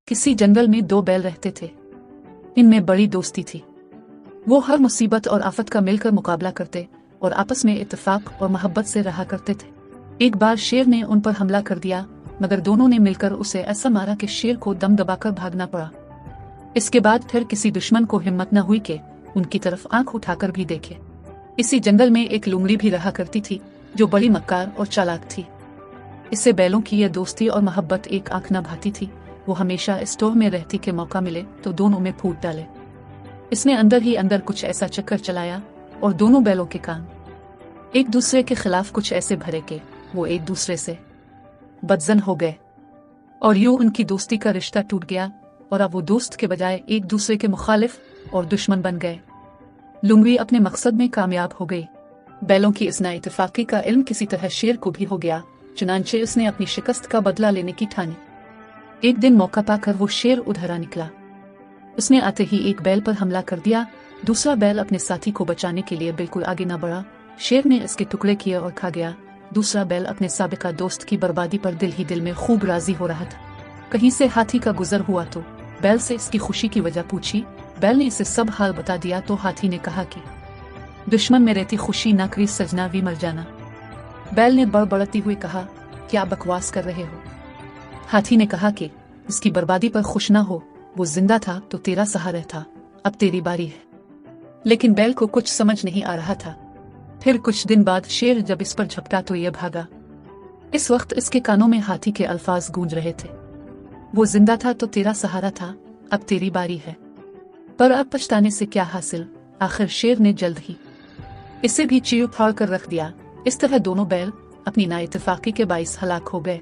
किसी जंगल में दो बैल रहते थे। इनमें बड़ी दोस्ती थी। वो हर मुसीबत और आफत का मिलकर मुकाबला करते और आपस में इत्तेफाक और मोहब्बत से रहा करते थे। एक बार शेर ने उन पर हमला कर दिया, मगर दोनों ने मिलकर उसे ऐसा मारा कि शेर को दम दबाकर भागना पड़ा। इसके बाद फिर किसी दुश्मन को हिम्मत न हुई कि उनकी तरफ आंख उठाकर भी देखे। इसी जंगल में एक लुमड़ी भी रहा करती थी, जो बड़ी मक्कार और चालाक थी। इससे बैलों की यह दोस्ती और मोहब्बत एक आंख न भाती थी। वो हमेशा इस टोह में रहती कि मौका मिले तो दोनों में फूट डाले। इसने अंदर ही अंदर कुछ ऐसा चक्कर चलाया और दोनों बैलों के कान एक दूसरे के खिलाफ कुछ ऐसे भरे कि वो एक दूसरे से बदजन हो गए और यूं उनकी दोस्ती का रिश्ता टूट गया और अब वो दोस्त के बजाय एक दूसरे के मुखालिफ और दुश्मन बन गए। लुमड़ी अपने मकसद में कामयाब हो गई। बैलों की इस नाइतफाकी का इल्म किसी तरह शेर को भी हो गया, चुनांचे उसने अपनी शिकस्त का बदला लेने की ठानी। एक दिन मौका पाकर वो शेर उधरा निकला। उसने आते ही एक बैल पर हमला कर दिया। दूसरा बैल अपने साथी को बचाने के लिए बिल्कुल आगे न बढ़ा। शेर ने इसके टुकड़े किए और खा गया। दूसरा बैल अपने साबिका दोस्त की बर्बादी पर दिल ही दिल में खूब राजी हो रहा था। कहीं से हाथी का गुजर हुआ तो बैल से इसकी खुशी की वजह पूछी। बैल ने इसे सब हाल बता दिया तो हाथी ने कहा कि दुश्मन में रहती खुशी ना करी सजना भी मर जाना। बैल ने बड़बड़ाती हुई कहा, क्या बकवास कर रहे हो? हाथी ने कहा कि इसकी बर्बादी पर खुश ना हो, वो जिंदा था तो तेरा सहारा था, अब तेरी बारी है। लेकिन बैल को कुछ समझ नहीं आ रहा था। फिर कुछ दिन बाद शेर जब इस पर झपटा तो यह भागा। इस वक्त इसके कानों में हाथी के अल्फाज गूंज रहे थे, वो जिंदा था तो तेरा सहारा था, अब तेरी बारी है। पर अब पछताने से क्या हासिल, आखिर शेर ने जल्द ही इसे भी चीर फाड़ कर रख दिया। इस तरह दोनों बैल अपनी नाइतफाकी के बाइस हलाक हो गए।